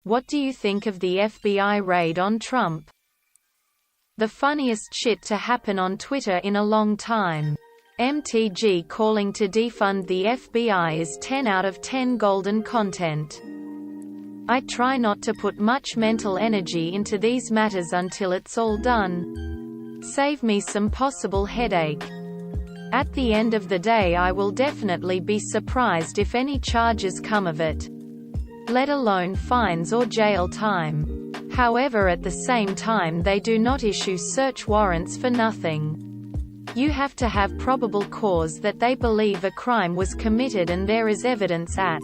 What do you think of the FBI raid on Trump? The funniest shit to happen on Twitter in a long time. MTG calling to defund the FBI is 10 out of 10 golden content. I try not to put much mental energy into these matters until it's all done. Save me some possible headache. At the end of the day, I will definitely be surprised if any charges come of it, let alone fines or jail time. However, at the same time, they do not issue search warrants for nothing. You have to have probable cause that they believe a crime was committed and there is evidence at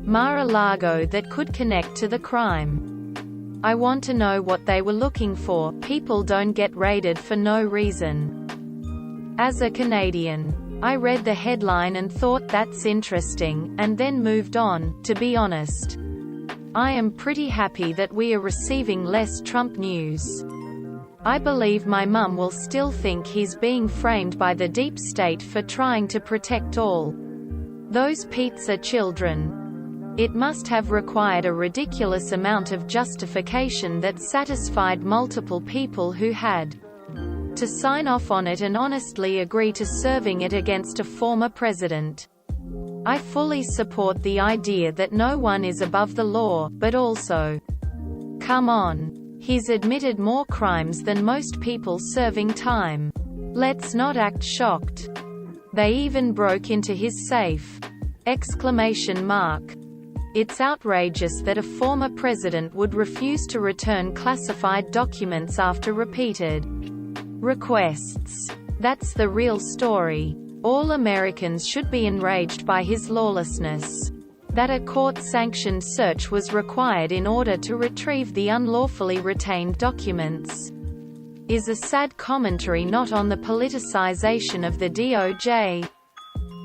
Mar-a-Lago that could connect to the crime. I want to know what they were looking for. People don't get raided for no reason. As a Canadian, I read the headline and thought that's interesting, and then moved on. To be honest, I am pretty happy that we are receiving less Trump news. I believe my mum will still think he's being framed by the deep state for trying to protect all those pizza children. It must have required a ridiculous amount of justification that satisfied multiple people who had to sign off on it and honestly agree to serving it against a former president. I fully support the idea that no one is above the law, but also, come on. He's admitted more crimes than most people serving time. Let's not act shocked. They even broke into his safe! Exclamation mark. It's outrageous that a former president would refuse to return classified documents after repeated requests. That's the real story. All Americans should be enraged by his lawlessness. That a court-sanctioned search was required in order to retrieve the unlawfully retained documents is a sad commentary not on the politicization of the DOJ,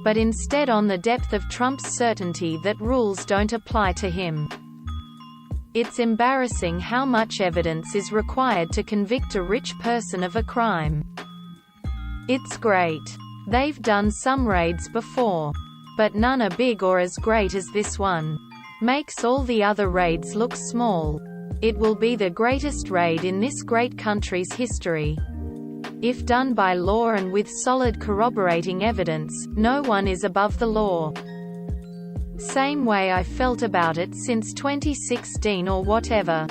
but instead on the depth of Trump's certainty that rules don't apply to him. It's embarrassing how much evidence is required to convict a rich person of a crime. It's great. They've done some raids before, but none are big or as great as this one. Makes all the other raids look small. It will be the greatest raid in this great country's history. If done by law and with solid corroborating evidence, no one is above the law. Same way I felt about it since 2016 or whatever.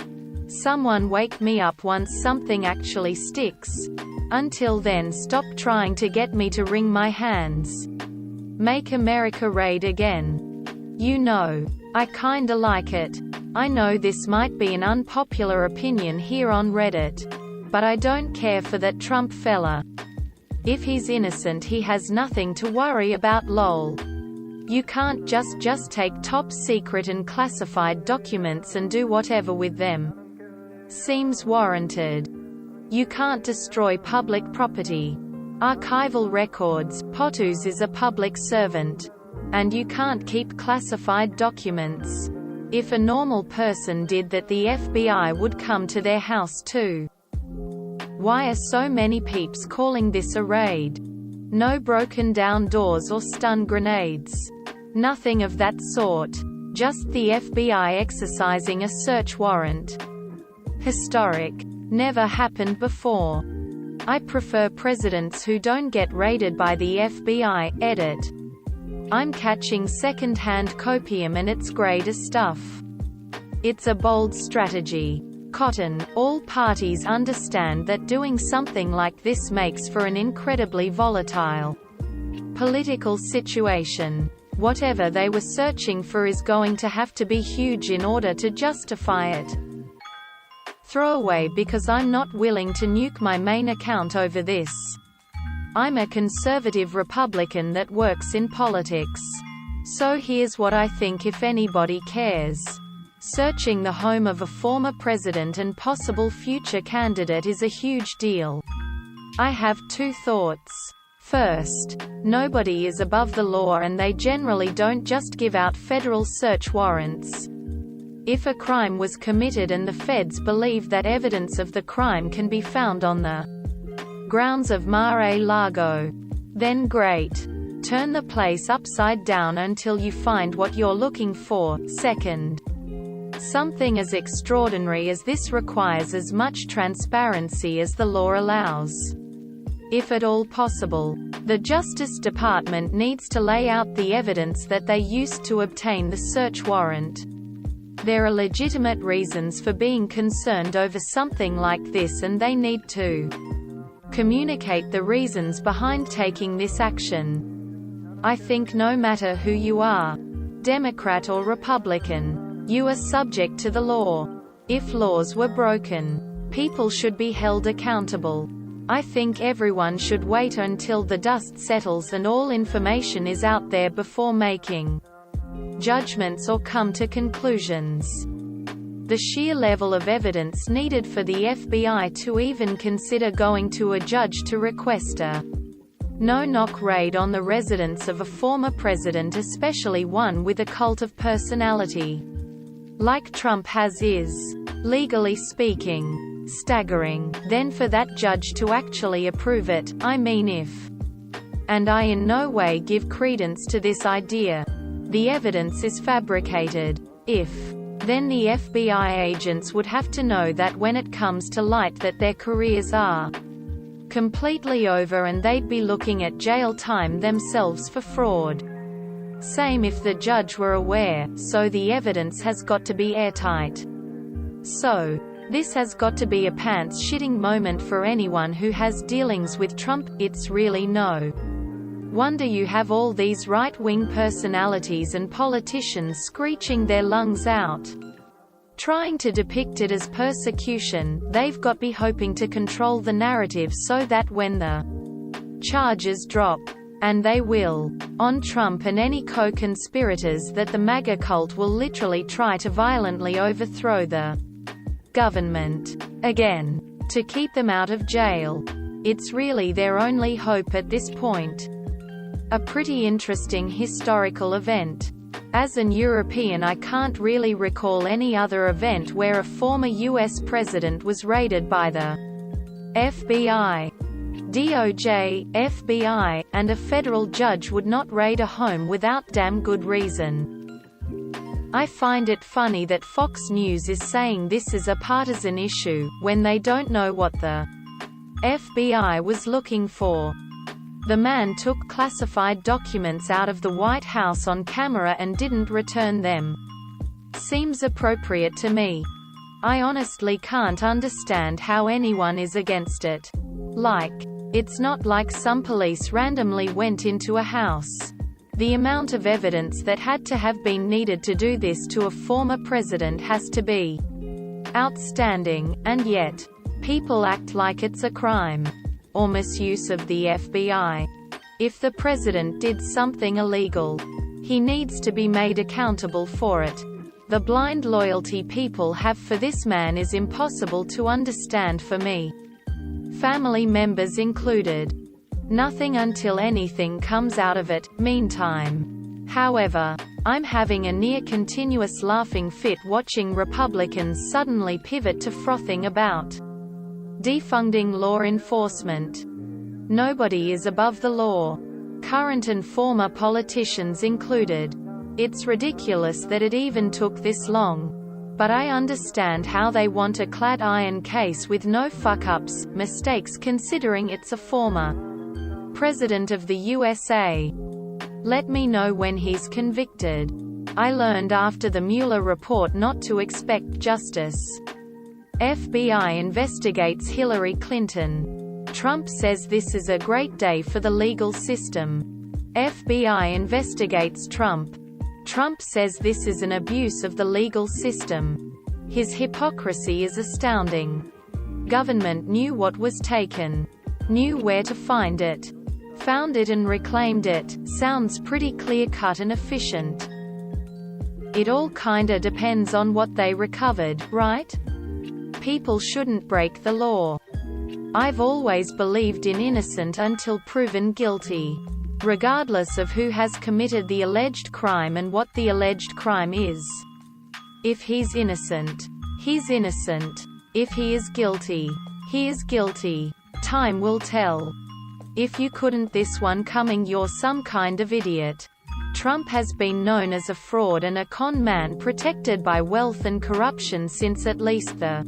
Someone wake me up once something actually sticks. Until then, stop trying to get me to wring my hands. Make America raid again. You know, I kinda like it. I know this might be an unpopular opinion here on Reddit, but I don't care for that Trump fella. If he's innocent, he has nothing to worry about, lol. You can't just take top secret and classified documents and do whatever with them. Seems warranted. You can't destroy public property. Archival records. POTUS is a public servant. And you can't keep classified documents. If a normal person did that, the FBI would come to their house too. Why are so many peeps calling this a raid? No broken down doors or stun grenades. Nothing of that sort. Just the FBI exercising a search warrant. Historic. Never happened before. I prefer presidents who don't get raided by the FBI. Edit. I'm catching second-hand copium and it's great as stuff. It's a bold strategy. Cotton. All parties understand that doing something like this makes for an incredibly volatile political situation. Whatever they were searching for is going to have to be huge in order to justify it. Throwaway because I'm not willing to nuke my main account over this. I'm a conservative Republican that works in politics. So here's what I think if anybody cares. Searching the home of a former president and possible future candidate is a huge deal. I have two thoughts. First, nobody is above the law and they generally don't just give out federal search warrants. If a crime was committed and the feds believe that evidence of the crime can be found on the grounds of Mar-a-Lago, then great. Turn the place upside down until you find what you're looking for. Second, Something as extraordinary as this requires as much transparency as the law allows. If at all possible, the Justice Department needs to lay out the evidence that they used to obtain the search warrant. There are legitimate reasons for being concerned over something like this, and they need to communicate the reasons behind taking this action. I think no matter who you are, Democrat or Republican, you are subject to the law. If laws were broken, people should be held accountable. I think everyone should wait until the dust settles and all information is out there before making judgments or come to conclusions. The sheer level of evidence needed for the FBI to even consider going to a judge to request a no-knock raid on the residence of a former president, especially one with a cult of personality like Trump has, is, legally speaking, staggering. Then for that judge to actually approve it, I mean if. And I in no way give credence to this idea. The evidence is fabricated. If. Then the FBI agents would have to know that when it comes to light that their careers are completely over, and they'd be looking at jail time themselves for fraud. Same if the judge were aware, so the evidence has got to be airtight. So, this has got to be a pants-shitting moment for anyone who has dealings with Trump. It's really no wonder you have all these right-wing personalities and politicians screeching their lungs out, trying to depict it as persecution. They've got to be hoping to control the narrative so that when the charges drop, and they will, on Trump and any co-conspirators, that the MAGA cult will literally try to violently overthrow the government again, to keep them out of jail. It's really their only hope at this point. A pretty interesting historical event. As an European, I can't really recall any other event where a former US president was raided by the FBI. DOJ, FBI, and a federal judge would not raid a home without damn good reason. I find it funny that Fox News is saying this is a partisan issue, when they don't know what the FBI was looking for. The man took classified documents out of the White House on camera and didn't return them. Seems appropriate to me. I honestly can't understand how anyone is against it. It's not like some police randomly went into a house. The amount of evidence that had to have been needed to do this to a former president has to be outstanding, and yet, people act like it's a crime or misuse of the FBI. If the president did something illegal, he needs to be made accountable for it. The blind loyalty people have for this man is impossible to understand for me. Family members included. Nothing until anything comes out of it. Meantime, however, I'm having a near-continuous laughing fit watching Republicans suddenly pivot to frothing about defunding law enforcement. Nobody is above the law, current and former politicians included. It's ridiculous that it even took this long. But I understand how they want a clad iron case with no fuck-ups, mistakes, considering it's a former president of the USA. Let me know when he's convicted. I learned after the Mueller report not to expect justice. FBI investigates Hillary Clinton. Trump says this is a great day for the legal system. FBI investigates Trump. Trump says this is an abuse of the legal system. His hypocrisy is astounding. Government knew what was taken, knew where to find it, found it and reclaimed it. Sounds pretty clear-cut and efficient. It all kinda depends on what they recovered, right? People shouldn't break the law. I've always believed in innocent until proven guilty. Regardless of who has committed the alleged crime and what the alleged crime is. If he's innocent, he's innocent. If he is guilty, he is guilty. Time will tell. If you couldn't this one coming, you're some kind of idiot. Trump has been known as a fraud and a con man protected by wealth and corruption since at least the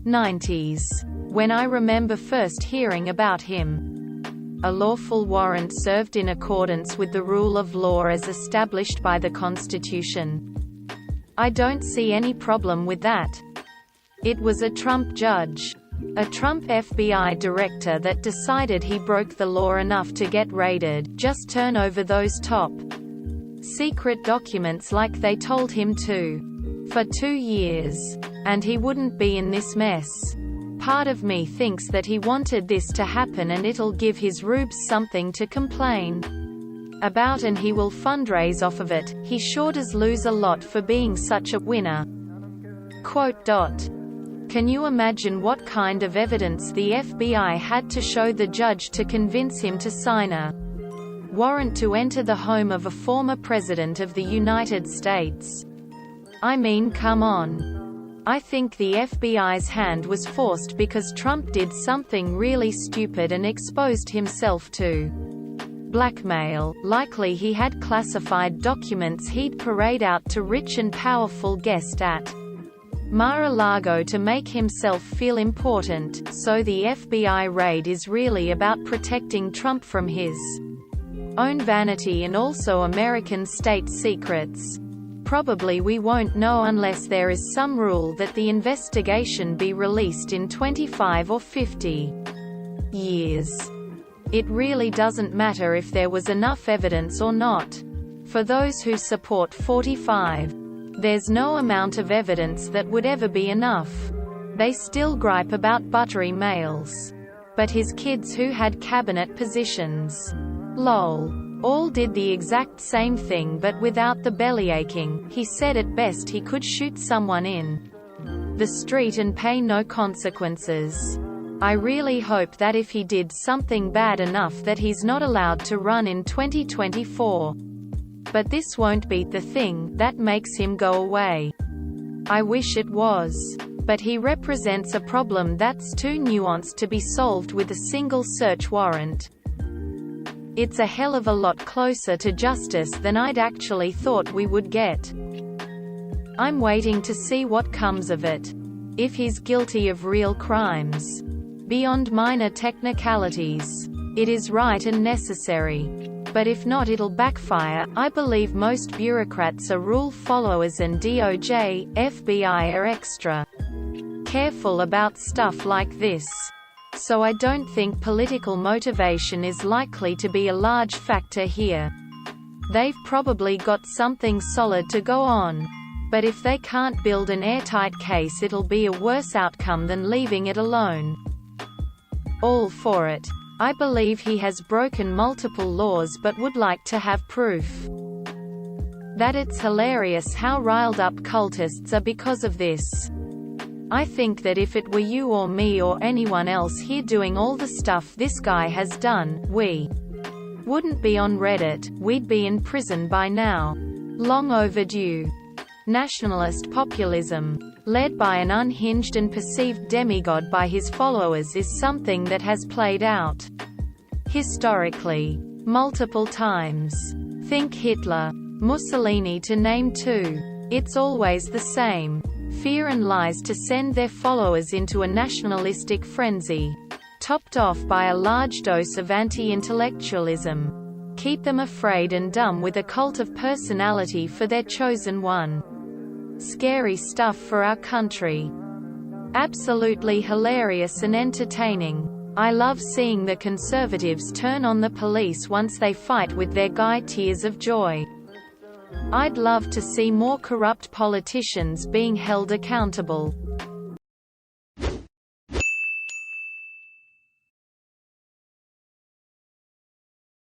90s, when I remember first hearing about him. A lawful warrant served in accordance with the rule of law as established by the Constitution. I don't see any problem with that. It was a Trump judge, a Trump FBI director that decided he broke the law enough to get raided. Just turn over those top secret documents like they told him to. For 2 years. And he wouldn't be in this mess. Part of me thinks that he wanted this to happen and it'll give his rubes something to complain about and he will fundraise off of it. He sure does lose a lot for being such a winner. Quote. Can you imagine what kind of evidence the FBI had to show the judge to convince him to sign a warrant to enter the home of a former president of the United States? I mean, come on. I think the FBI's hand was forced because Trump did something really stupid and exposed himself to blackmail. Likely he had classified documents he'd parade out to rich and powerful guests at Mar-a-Lago to make himself feel important. So the FBI raid is really about protecting Trump from his own vanity and also American state secrets. Probably we won't know unless there is some rule that the investigation be released in 25 or 50 years. It really doesn't matter if there was enough evidence or not. For those who support 45, there's no amount of evidence that would ever be enough. They still gripe about buttery males. But his kids who had cabinet positions, lol, all did the exact same thing but without the bellyaching. He said at best he could shoot someone in the street and pay no consequences. I really hope that if he did something bad enough that he's not allowed to run in 2024. But this won't be the thing that makes him go away. I wish it was. But he represents a problem that's too nuanced to be solved with a single search warrant. It's a hell of a lot closer to justice than I'd actually thought we would get. I'm waiting to see what comes of it. If he's guilty of real crimes, beyond minor technicalities, it is right and necessary. But if not, it'll backfire. I believe most bureaucrats are rule followers and DOJ, FBI are extra careful about stuff like this. So I don't think political motivation is likely to be a large factor here. They've probably got something solid to go on. But if they can't build an airtight case, it'll be a worse outcome than leaving it alone. All for it. I believe he has broken multiple laws but would like to have proof. That it's hilarious how riled up cultists are because of this. I think that if it were you or me or anyone else here doing all the stuff this guy has done, we wouldn't be on Reddit, we'd be in prison by now. Long overdue. Nationalist populism, led by an unhinged and perceived demigod by his followers, is something that has played out historically, multiple times. Think Hitler, Mussolini to name two. It's always the same. Fear and lies to send their followers into a nationalistic frenzy, topped off by a large dose of anti-intellectualism. Keep them afraid and dumb with a cult of personality for their chosen one. Scary stuff for our country. Absolutely hilarious and entertaining. I love seeing the conservatives turn on the police once they fight with their guy. Tears of joy. I'd love to see more corrupt politicians being held accountable.